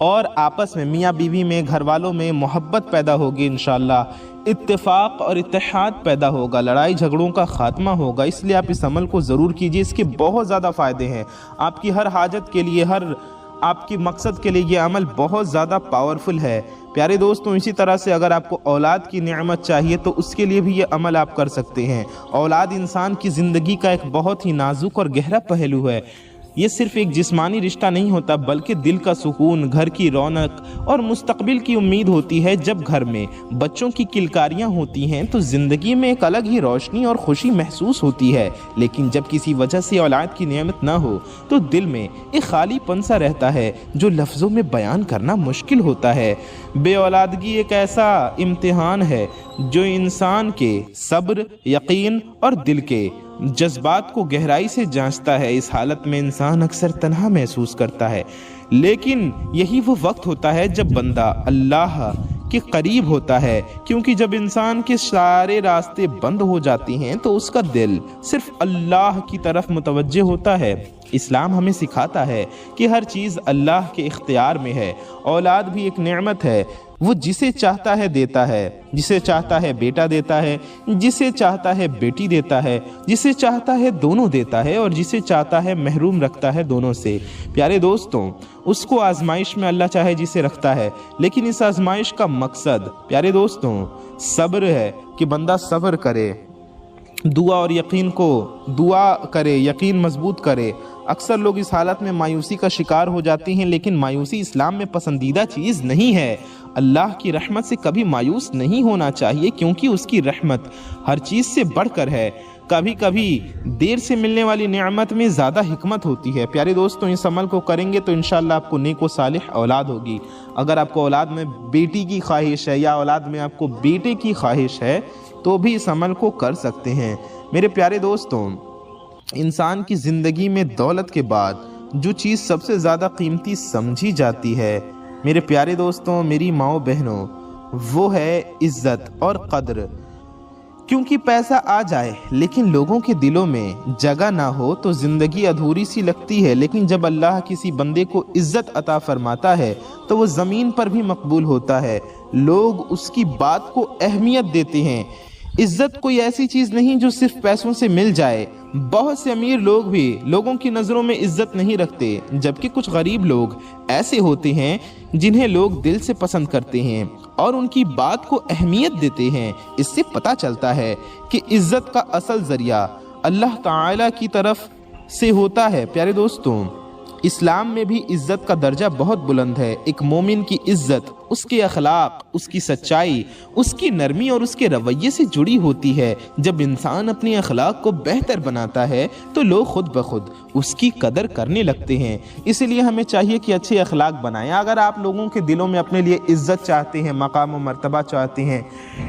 اور آپس میں میاں بیوی میں گھر والوں میں محبت پیدا ہوگی انشاءاللہ، اتفاق اور اتحاد پیدا ہوگا، لڑائی جھگڑوں کا خاتمہ ہوگا۔ اس لیے آپ اس عمل کو ضرور کیجیے، اس کے بہت زیادہ فائدے ہیں آپ کی ہر حاجت کے لیے، ہر آپ کی مقصد کے لیے یہ عمل بہت زیادہ پاورفل ہے۔ پیارے دوستوں، اسی طرح سے اگر آپ کو اولاد کی نعمت چاہیے تو اس کے لیے بھی یہ عمل آپ کر سکتے ہیں۔ اولاد انسان کی زندگی کا ایک بہت ہی نازک اور گہرا پہلو ہے۔ یہ صرف ایک جسمانی رشتہ نہیں ہوتا بلکہ دل کا سکون، گھر کی رونق اور مستقبل کی امید ہوتی ہے۔ جب گھر میں بچوں کی کلکاریاں ہوتی ہیں تو زندگی میں ایک الگ ہی روشنی اور خوشی محسوس ہوتی ہے، لیکن جب کسی وجہ سے اولاد کی نعمت نہ ہو تو دل میں ایک خالی پن سا رہتا ہے جو لفظوں میں بیان کرنا مشکل ہوتا ہے۔ بے اولادگی ایک ایسا امتحان ہے جو انسان کے صبر، یقین اور دل کے جذبات کو گہرائی سے جانچتا ہے۔ اس حالت میں انسان اکثر تنہا محسوس کرتا ہے، لیکن یہی وہ وقت ہوتا ہے جب بندہ اللہ کے قریب ہوتا ہے، کیونکہ جب انسان کے سارے راستے بند ہو جاتے ہیں تو اس کا دل صرف اللہ کی طرف متوجہ ہوتا ہے۔ اسلام ہمیں سکھاتا ہے کہ ہر چیز اللہ کے اختیار میں ہے۔ اولاد بھی ایک نعمت ہے، وہ جسے چاہتا ہے دیتا ہے، جسے چاہتا ہے بیٹا دیتا ہے، جسے چاہتا ہے بیٹی دیتا ہے، جسے چاہتا ہے دونوں دیتا ہے، اور جسے چاہتا ہے محروم رکھتا ہے دونوں سے۔ پیارے دوستوں، اس کو آزمائش میں اللہ چاہے جسے رکھتا ہے، لیکن اس آزمائش کا مقصد پیارے دوستوں صبر ہے کہ بندہ صبر کرے، دعا اور یقین کو دعا کرے، یقین مضبوط کرے۔ اکثر لوگ اس حالت میں مایوسی کا شکار ہو جاتے ہیں، لیکن مایوسی اسلام میں پسندیدہ چیز نہیں ہے۔ اللہ کی رحمت سے کبھی مایوس نہیں ہونا چاہیے، کیونکہ اس کی رحمت ہر چیز سے بڑھ کر ہے۔ کبھی کبھی دیر سے ملنے والی نعمت میں زیادہ حکمت ہوتی ہے۔ پیارے دوستوں، اس عمل کو کریں گے تو انشاءاللہ آپ کو نیک و صالح اولاد ہوگی۔ اگر آپ کو اولاد میں بیٹی کی خواہش ہے یا اولاد میں آپ کو بیٹے کی خواہش ہے تو بھی اس عمل کو کر سکتے ہیں۔ میرے پیارے دوستوں، انسان کی زندگی میں دولت کے بعد جو چیز سب سے زیادہ قیمتی سمجھی جاتی ہے میرے پیارے دوستوں، میری ماؤں بہنوں، وہ ہے عزت اور قدر۔ کیونکہ پیسہ آ جائے لیکن لوگوں کے دلوں میں جگہ نہ ہو تو زندگی ادھوری سی لگتی ہے، لیکن جب اللہ کسی بندے کو عزت عطا فرماتا ہے تو وہ زمین پر بھی مقبول ہوتا ہے، لوگ اس کی بات کو اہمیت دیتے ہیں۔ عزت کوئی ایسی چیز نہیں جو صرف پیسوں سے مل جائے۔ بہت سے امیر لوگ بھی لوگوں کی نظروں میں عزت نہیں رکھتے، جبکہ کچھ غریب لوگ ایسے ہوتے ہیں جنہیں لوگ دل سے پسند کرتے ہیں اور ان کی بات کو اہمیت دیتے ہیں۔ اس سے پتہ چلتا ہے کہ عزت کا اصل ذریعہ اللہ تعالی کی طرف سے ہوتا ہے۔ پیارے دوستوں، اسلام میں بھی عزت کا درجہ بہت بلند ہے۔ ایک مومن کی عزت اس کے اخلاق، اس کی سچائی، اس کی نرمی اور اس کے رویے سے جڑی ہوتی ہے۔ جب انسان اپنے اخلاق کو بہتر بناتا ہے تو لوگ خود بخود اس کی قدر کرنے لگتے ہیں۔ اس لیے ہمیں چاہیے کہ اچھے اخلاق بنائیں۔ اگر آپ لوگوں کے دلوں میں اپنے لیے عزت چاہتے ہیں، مقام و مرتبہ چاہتے ہیں،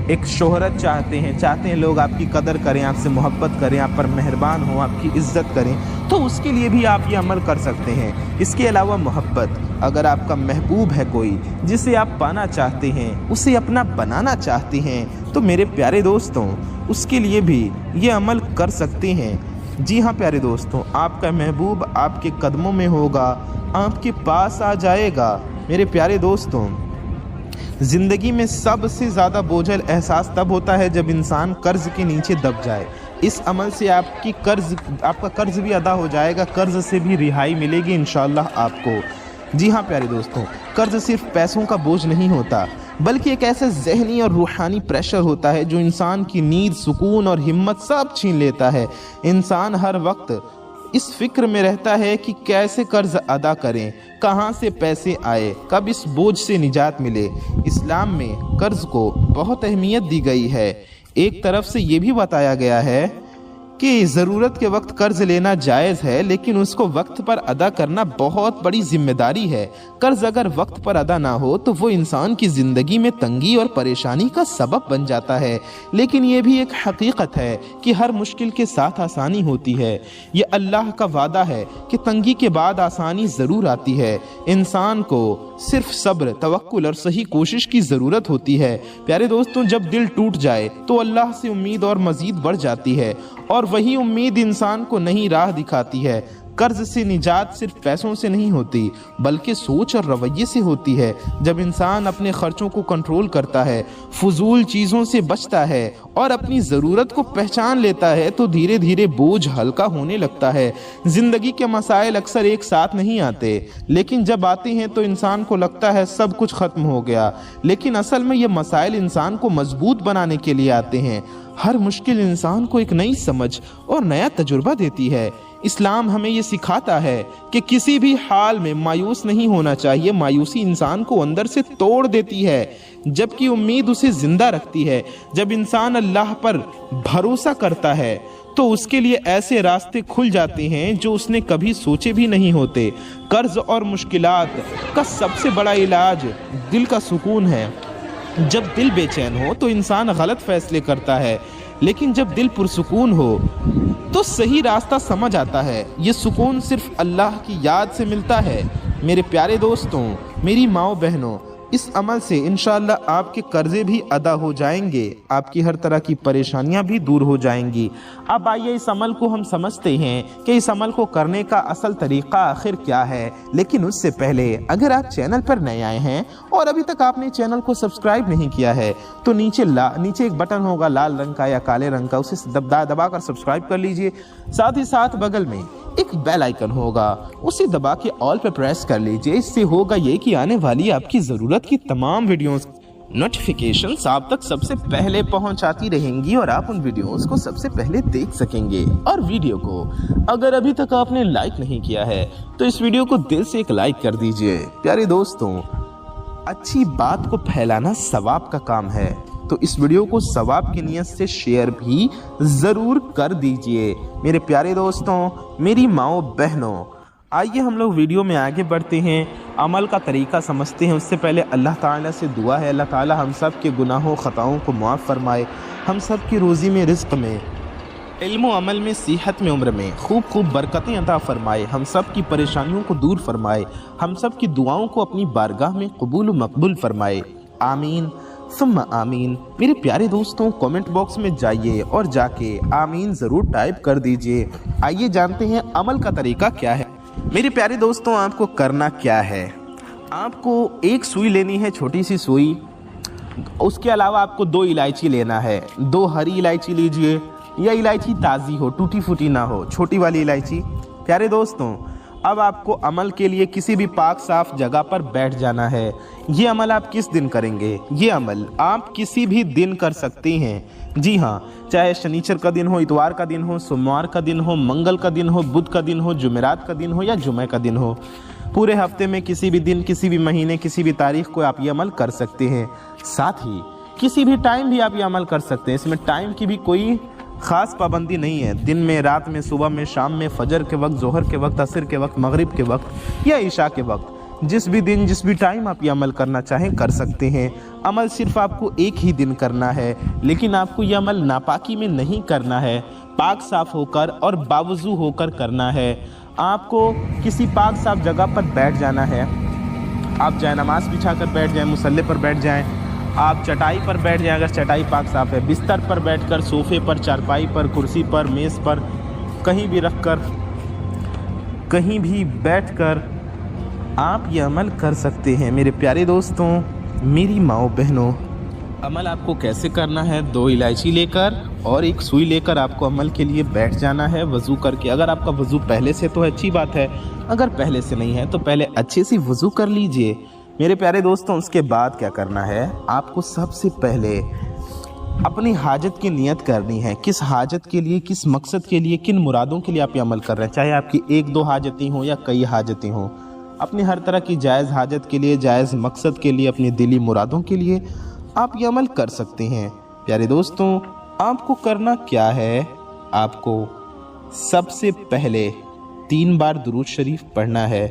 ایک شہرت چاہتے ہیں لوگ آپ کی قدر کریں، آپ سے محبت کریں، آپ پر مہربان ہوں، آپ کی عزت کریں، تو اس کے لیے بھی آپ یہ عمل کر سکتے ہیں۔ اس کے علاوہ محبت، اگر آپ کا محبوب ہے کوئی جسے آپ پانا چاہتے ہیں، اسے اپنا بنانا چاہتے ہیں، تو میرے پیارے دوستوں اس کے لیے بھی یہ عمل کر سکتے ہیں۔ جی ہاں پیارے دوستوں، آپ کا محبوب آپ کے قدموں میں ہوگا، آپ کے پاس آ جائے گا۔ میرے پیارے دوستوں، زندگی میں سب سے زیادہ بوجھل احساس تب ہوتا ہے جب انسان قرض کے نیچے دب جائے۔ اس عمل سے آپ کا قرض بھی ادا ہو جائے گا، قرض سے بھی رہائی ملے گی انشاءاللہ آپ کو۔ جی ہاں پیارے دوستوں، قرض صرف پیسوں کا بوجھ نہیں ہوتا بلکہ ایک ایسا ذہنی اور روحانی پریشر ہوتا ہے جو انسان کی نیند، سکون اور ہمت سب چھین لیتا ہے۔ انسان ہر وقت اس فکر میں رہتا ہے کہ کیسے قرض ادا کریں، کہاں سے پیسے آئے، کب اس بوجھ سے نجات ملے۔ اسلام میں قرض کو بہت اہمیت دی گئی ہے۔ ایک طرف سے یہ بھی بتایا گیا ہے کہ ضرورت کے وقت قرض لینا جائز ہے، لیکن اس کو وقت پر ادا کرنا بہت بڑی ذمہ داری ہے۔ قرض اگر وقت پر ادا نہ ہو تو وہ انسان کی زندگی میں تنگی اور پریشانی کا سبب بن جاتا ہے، لیکن یہ بھی ایک حقیقت ہے کہ ہر مشکل کے ساتھ آسانی ہوتی ہے۔ یہ اللہ کا وعدہ ہے کہ تنگی کے بعد آسانی ضرور آتی ہے۔ انسان کو صرف صبر، توکل اور صحیح کوشش کی ضرورت ہوتی ہے۔ پیارے دوستوں، جب دل ٹوٹ جائے تو اللہ سے امید اور مزید بڑھ جاتی ہے، اور وہی امید انسان کو نئی راہ دکھاتی ہے۔ قرض سے نجات صرف پیسوں سے نہیں ہوتی بلکہ سوچ اور رویے سے ہوتی ہے۔ جب انسان اپنے خرچوں کو کنٹرول کرتا ہے، فضول چیزوں سے بچتا ہے اور اپنی ضرورت کو پہچان لیتا ہے تو دھیرے دھیرے بوجھ ہلکا ہونے لگتا ہے۔ زندگی کے مسائل اکثر ایک ساتھ نہیں آتے، لیکن جب آتے ہیں تو انسان کو لگتا ہے سب کچھ ختم ہو گیا، لیکن اصل میں یہ مسائل انسان کو مضبوط بنانے کے لیے آتے ہیں۔ ہر مشکل انسان کو ایک نئی سمجھ اور نیا تجربہ دیتی ہے۔ اسلام ہمیں یہ سکھاتا ہے کہ کسی بھی حال میں مایوس نہیں ہونا چاہیے۔ مایوسی انسان کو اندر سے توڑ دیتی ہے جبکہ امید اسے زندہ رکھتی ہے۔ جب انسان اللہ پر بھروسہ کرتا ہے تو اس کے لیے ایسے راستے کھل جاتے ہیں جو اس نے کبھی سوچے بھی نہیں ہوتے۔ قرض اور مشکلات کا سب سے بڑا علاج دل کا سکون ہے۔ جب دل بے چین ہو تو انسان غلط فیصلے کرتا ہے، لیکن جب دل پرسکون ہو تو صحیح راستہ سمجھ آتا ہے۔ یہ سکون صرف اللہ کی یاد سے ملتا ہے۔ میرے پیارے دوستوں، میری ماؤں بہنوں، اس عمل سے انشاءاللہ آپ کے قرضے بھی ادا ہو جائیں گے، آپ کی ہر طرح کی پریشانیاں بھی دور ہو جائیں گی۔ اب آئیے اس عمل کو ہم سمجھتے ہیں کہ اس عمل کو کرنے کا اصل طریقہ آخر کیا ہے، لیکن اس سے پہلے اگر آپ چینل پر نئے آئے ہیں اور ابھی تک آپ نے چینل کو سبسکرائب نہیں کیا ہے تو نیچے ایک بٹن ہوگا لال رنگ کا یا کالے رنگ کا، اسے دبا کر سبسکرائب کر لیجئے۔ ساتھ ہی ساتھ بغل میں ایک بیل آئیکن ہوگا، اسے دبا کے آل پہ پریس کر لیجئے۔ اس سے ہوگا یہ کہ آنے والی آپ کی ضرورت کی تمام ویڈیوز نوٹیفیکیشنز آپ تک سب سے پہلے پہنچاتی رہیں گی اور آپ ان ویڈیوز کو سب سے پہلے دیکھ سکیں گے۔ اور ویڈیو کو اگر ابھی تک آپ نے لائک نہیں کیا ہے تو اس ویڈیو کو دل سے ایک لائک کر دیجئے۔ پیارے دوستوں، اچھی بات کو پھیلانا ثواب کا کام ہے، تو اس ویڈیو کو ثواب کی نیت سے شیئر بھی ضرور کر دیجئے۔ میرے پیارے دوستوں، میری ماؤں بہنوں، آئیے ہم لوگ ویڈیو میں آگے بڑھتے ہیں، عمل کا طریقہ سمجھتے ہیں۔ اس سے پہلے اللہ تعالیٰ سے دعا ہے اللہ تعالیٰ ہم سب کے گناہوں خطاؤں کو معاف فرمائے، ہم سب کی روزی میں، رزق میں، علم و عمل میں، صحت میں، عمر میں خوب برکتیں عطا فرمائے، ہم سب کی پریشانیوں کو دور فرمائے، ہم سب کی دعاؤں کو اپنی بارگاہ میں قبول و مقبول فرمائے، آمین ثم آمین۔ میرے پیارے دوستوں، کامنٹ باکس میں جائیے اور جا کے آمین ضرور ٹائپ کر دیجئے۔ آئیے جانتے ہیں عمل کا طریقہ کیا ہے۔ میرے پیارے دوستوں، آپ کو کرنا کیا ہے، آپ کو ایک سوئی لینی ہے، چھوٹی سی سوئی، اس کے علاوہ آپ کو 2 الائچی لینا ہے، 2 ہری الائچی لیجئے یا الائچی تازی ہو، ٹوٹی پھوٹی نہ ہو، چھوٹی والی الائچی۔ پیارے دوستوں، اب آپ کو عمل کے لیے کسی بھی پاک صاف جگہ پر بیٹھ جانا ہے۔ یہ عمل آپ کس دن کریں گے؟ یہ عمل آپ کسی بھی دن کر سکتے ہیں، جی ہاں، چاہے شنیچر کا دن ہو، اتوار کا دن ہو، سوموار کا دن ہو، منگل کا دن ہو، بدھ کا دن ہو، جمعرات کا دن ہو یا جمعہ کا دن ہو۔ پورے ہفتے میں کسی بھی دن، کسی بھی مہینے، کسی بھی تاریخ کو آپ یہ عمل کر سکتے ہیں۔ ساتھ ہی کسی بھی ٹائم بھی آپ یہ عمل کر سکتے ہیں، اس میں ٹائم کی بھی کوئی خاص پابندی نہیں ہے، دن میں، رات میں، صبح میں، شام میں، فجر کے وقت، ظہر کے وقت، عصر کے وقت، مغرب کے وقت یا عشاء کے وقت، جس بھی دن، جس بھی ٹائم آپ یہ عمل کرنا چاہیں کر سکتے ہیں۔ عمل صرف آپ کو ایک ہی دن کرنا ہے، لیکن آپ کو یہ عمل ناپاکی میں نہیں کرنا ہے، پاک صاف ہو کر اور باوضو ہو کر کرنا ہے۔ آپ کو کسی پاک صاف جگہ پر بیٹھ جانا ہے، آپ جائے نماز بچھا کر بیٹھ جائیں، مصلی پر بیٹھ جائیں، آپ چٹائی پر بیٹھ جائیں اگر چٹائی پاک صاف ہے، بستر پر بیٹھ کر، صوفے پر، چارپائی پر، کرسی پر، میز پر، کہیں بھی رکھ کر، کہیں بھی بیٹھ کر آپ یہ عمل کر سکتے ہیں۔ میرے پیارے دوستوں، میری ماؤں بہنوں، عمل آپ کو کیسے کرنا ہے؟ 2 الائچی لے کر اور 1 سوئی لے کر آپ کو عمل کے لیے بیٹھ جانا ہے وضو کر کے۔ اگر آپ کا وضو پہلے سے تو اچھی بات ہے، اگر پہلے سے نہیں ہے تو پہلے اچھے سے وضو کر لیجئے۔ میرے پیارے دوستوں، اس کے بعد کیا کرنا ہے؟ آپ کو سب سے پہلے اپنی حاجت کی نیت کرنی ہے، کس حاجت کے لیے، کس مقصد کے لیے، کن مرادوں کے لیے آپ یہ عمل کر رہے ہیں، چاہے آپ کی 1-2 حاجتیں ہوں یا کئی حاجتیں ہوں، اپنی ہر طرح کی جائز حاجت کے لیے، جائز مقصد کے لیے، اپنی دلی مرادوں کے لیے آپ یہ عمل کر سکتے ہیں۔ پیارے دوستوں، آپ کو کرنا کیا ہے؟ آپ کو سب سے پہلے 3 بار درود شریف پڑھنا ہے۔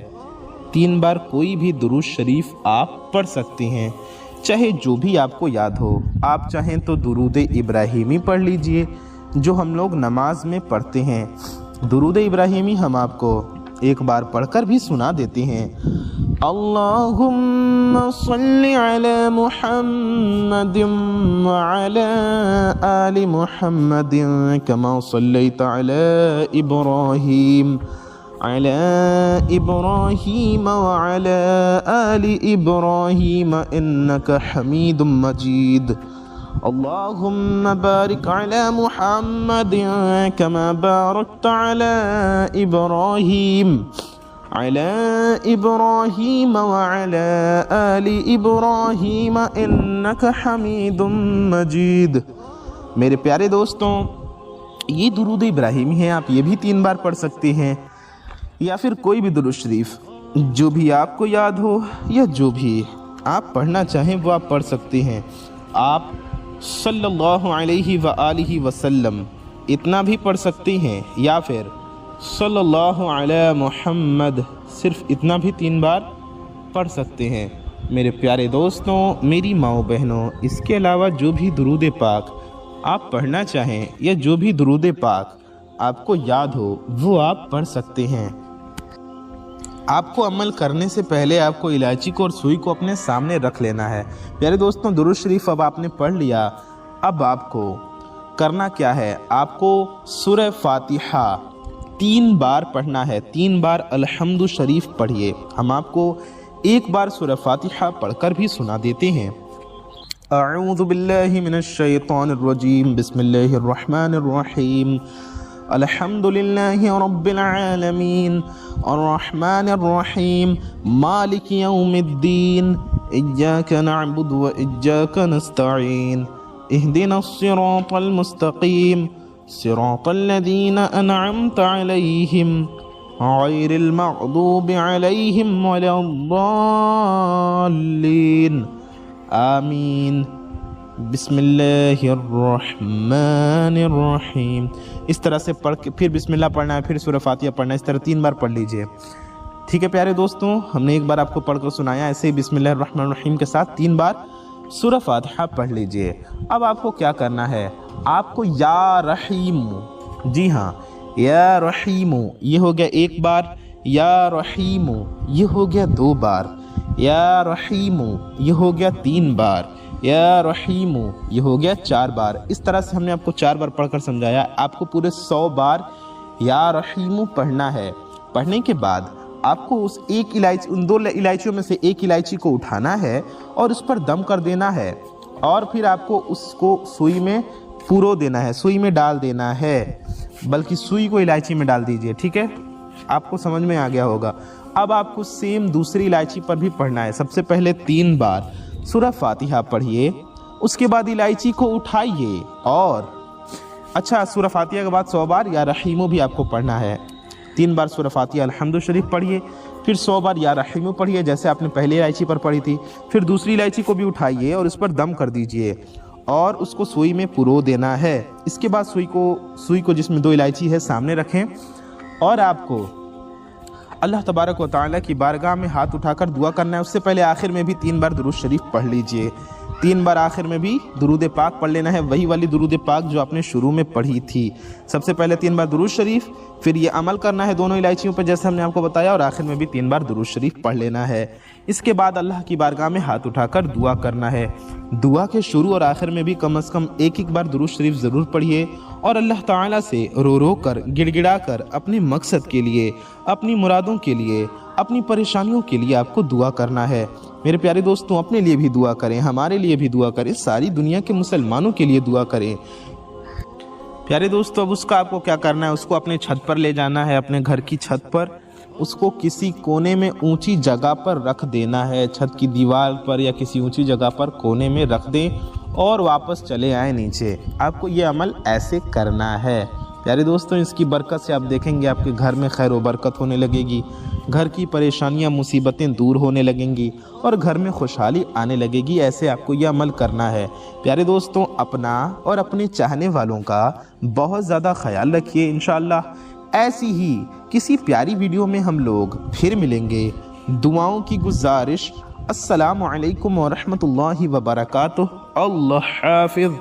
3 بار کوئی بھی درود شریف آپ پڑھ سکتے ہیں، چاہے جو بھی آپ کو یاد ہو۔ آپ چاہیں تو درود ابراہیمی پڑھ لیجئے جو ہم لوگ نماز میں پڑھتے ہیں۔ درود ابراہیمی ہم آپ کو ایک بار پڑھ کر بھی سنا دیتے ہیں۔ اللہم صلی علی محمد وعلی آل محمد کما صلیت علی ابراہیم علی ابراہیم وعلی آل ابراہیم انک حمید مجید اللہم بارک علی محمد کما بارکت علی ابراہیم علی ابراہیم وعلی آل ابراہیم انک حمید مجید۔ میرے پیارے دوستوں، یہ درود ابراہیمی ہے، آپ یہ بھی 3 بار پڑھ سکتے ہیں، یا پھر کوئی بھی درود شریف جو بھی آپ کو یاد ہو یا جو بھی آپ پڑھنا چاہیں وہ آپ پڑھ سکتے ہیں۔ آپ صلی اللہ علیہ وآلہ وسلم اتنا بھی پڑھ سکتے ہیں، یا پھر صلی اللہ علی محمد صرف اتنا بھی 3 بار پڑھ سکتے ہیں۔ میرے پیارے دوستوں، میری ماؤں بہنوں، اس کے علاوہ جو بھی درود پاک آپ پڑھنا چاہیں یا جو بھی درود پاک آپ کو یاد ہو وہ آپ پڑھ سکتے ہیں۔ آپ کو عمل کرنے سے پہلے آپ کو الائچی کو اور سوئی کو اپنے سامنے رکھ لینا ہے۔ پیارے دوستوں، درود شریف اب آپ نے پڑھ لیا، اب آپ کو کرنا کیا ہے؟ آپ کو سورہ فاتحہ 3 بار پڑھنا ہے، 3 بار الحمد شریف پڑھیے۔ ہم آپ کو ایک بار سورہ فاتحہ پڑھ کر بھی سنا دیتے ہیں۔ اعوذ باللہ من الشیطان الرجیم، بسم اللہ الرحمن الرحیم، الحمد للہ رب العالمین الرحمن الرحیم مالک یوم الدین ایاک نعبد و ایاک نستعین اہدنا الصراط المستقیم صراط الذین انعمت علیہم غیر المغضوب علیہم ولا الضالین آمین۔ بسم اللہ الرحمن الرحیم۔ اس طرح سے پڑھ کے پھر بسم اللہ پڑھنا ہے، پھر سورہ فاتحہ پڑھنا ہے، اس طرح 3 بار پڑھ لیجئے، ٹھیک ہے پیارے دوستوں؟ ہم نے ایک بار آپ کو پڑھ کر سنایا، ایسے ہی بسم اللہ الرحمن الرحیم کے ساتھ 3 بار سورہ فاتحہ پڑھ لیجئے۔ اب آپ کو کیا کرنا ہے؟ آپ کو یا رحیم، جی ہاں یا رحیم، یہ ہو گیا 1 بار، یا رحیم یہ ہو گیا 2 بار، یا رحیم یہ ہو گیا 3 بار، یا رحیم یہ ہو گیا 4 بار۔ اس طرح سے ہم نے آپ کو 4 بار پڑھ کر سمجھایا۔ آپ کو پورے 100 بار یا رحیم پڑھنا ہے۔ پڑھنے کے بعد آپ کو اس ایک الائچی، ان 2 الائچیوں میں سے ایک الائچی کو اٹھانا ہے اور اس پر دم کر دینا ہے، اور پھر آپ کو اس کو سوئی میں پرو دینا ہے، سوئی میں ڈال دینا ہے، بلکہ سوئی کو الائچی میں ڈال دیجئے، ٹھیک ہے؟ آپ کو سمجھ میں آ گیا ہوگا۔ اب آپ کو سیم دوسری الائچی پر بھی پڑھنا ہے۔ سب سے پہلے 3 بار سورہ فاتحہ پڑھیے، اس کے بعد الائچی کو اٹھائیے، اور اچھا سورہ فاتحہ کے بعد 100 بار یا رحیمو بھی آپ کو پڑھنا ہے۔ 3 بار سورہ فاتحہ الحمد شریف پڑھیے، پھر 100 بار یا رحیمو پڑھیے جیسے آپ نے پہلی الائچی پر پڑھی تھی، پھر دوسری الائچی کو بھی اٹھائیے اور اس پر دم کر دیجئے اور اس کو سوئی میں پرو دینا ہے۔ اس کے بعد سوئی کو جس میں 2 الائچی ہے سامنے رکھیں، اور آپ کو اللہ تبارک و تعالیٰ کی بارگاہ میں ہاتھ اٹھا کر دعا کرنا ہے۔ اس سے پہلے آخر میں بھی 3 بار درود شریف پڑھ لیجئے، 3 بار آخر میں بھی درود پاک پڑھ لینا ہے، وہی والی درود پاک جو آپ نے شروع میں پڑھی تھی۔ سب سے پہلے 3 بار درود شریف، پھر یہ عمل کرنا ہے دونوں الائچیوں پر جیسے ہم نے آپ کو بتایا، اور آخر میں بھی 3 بار درود شریف پڑھ لینا ہے۔ اس کے بعد اللہ کی بارگاہ میں ہاتھ اٹھا کر دعا کرنا ہے۔ دعا کے شروع اور آخر میں بھی کم از کم ایک بار درود شریف ضرور پڑھیے، اور اللہ تعالیٰ سے رو رو کر، گڑ گڑا کر اپنے مقصد کے لیے، اپنی مرادوں کے لیے، اپنی پریشانیوں کے لیے آپ کو دعا کرنا ہے۔ میرے پیارے دوستوں، اپنے لیے بھی دعا کریں، ہمارے لیے بھی دعا کریں، ساری دنیا کے مسلمانوں کے لیے دعا کریں۔ پیارے دوستوں، اب اس کا آپ کو کیا کرنا ہے؟ اس کو اپنے چھت پر لے جانا ہے، اپنے گھر کی چھت پر، اس کو کسی کونے میں اونچی جگہ پر رکھ دینا ہے، چھت کی دیوار پر یا کسی اونچی جگہ پر کونے میں رکھ دیں اور واپس چلے آئیں نیچے۔ آپ کو یہ عمل ایسے کرنا ہے۔ پیارے دوستوں، اس کی برکت سے آپ دیکھیں گے آپ کے گھر میں خیر و برکت ہونے لگے گی، گھر کی پریشانیاں مصیبتیں دور ہونے لگیں گی اور گھر میں خوشحالی آنے لگے گی۔ ایسے آپ کو یہ عمل کرنا ہے۔ پیارے دوستوں، اپنا اور اپنے چاہنے والوں کا بہت زیادہ خیال رکھیے۔ انشاءاللہ ایسی ہی کسی پیاری ویڈیو میں ہم لوگ پھر ملیں گے۔ دعاؤں کی گزارش، السلام علیکم ورحمۃ اللہ وبرکاتہ۔ اللہ حافظ۔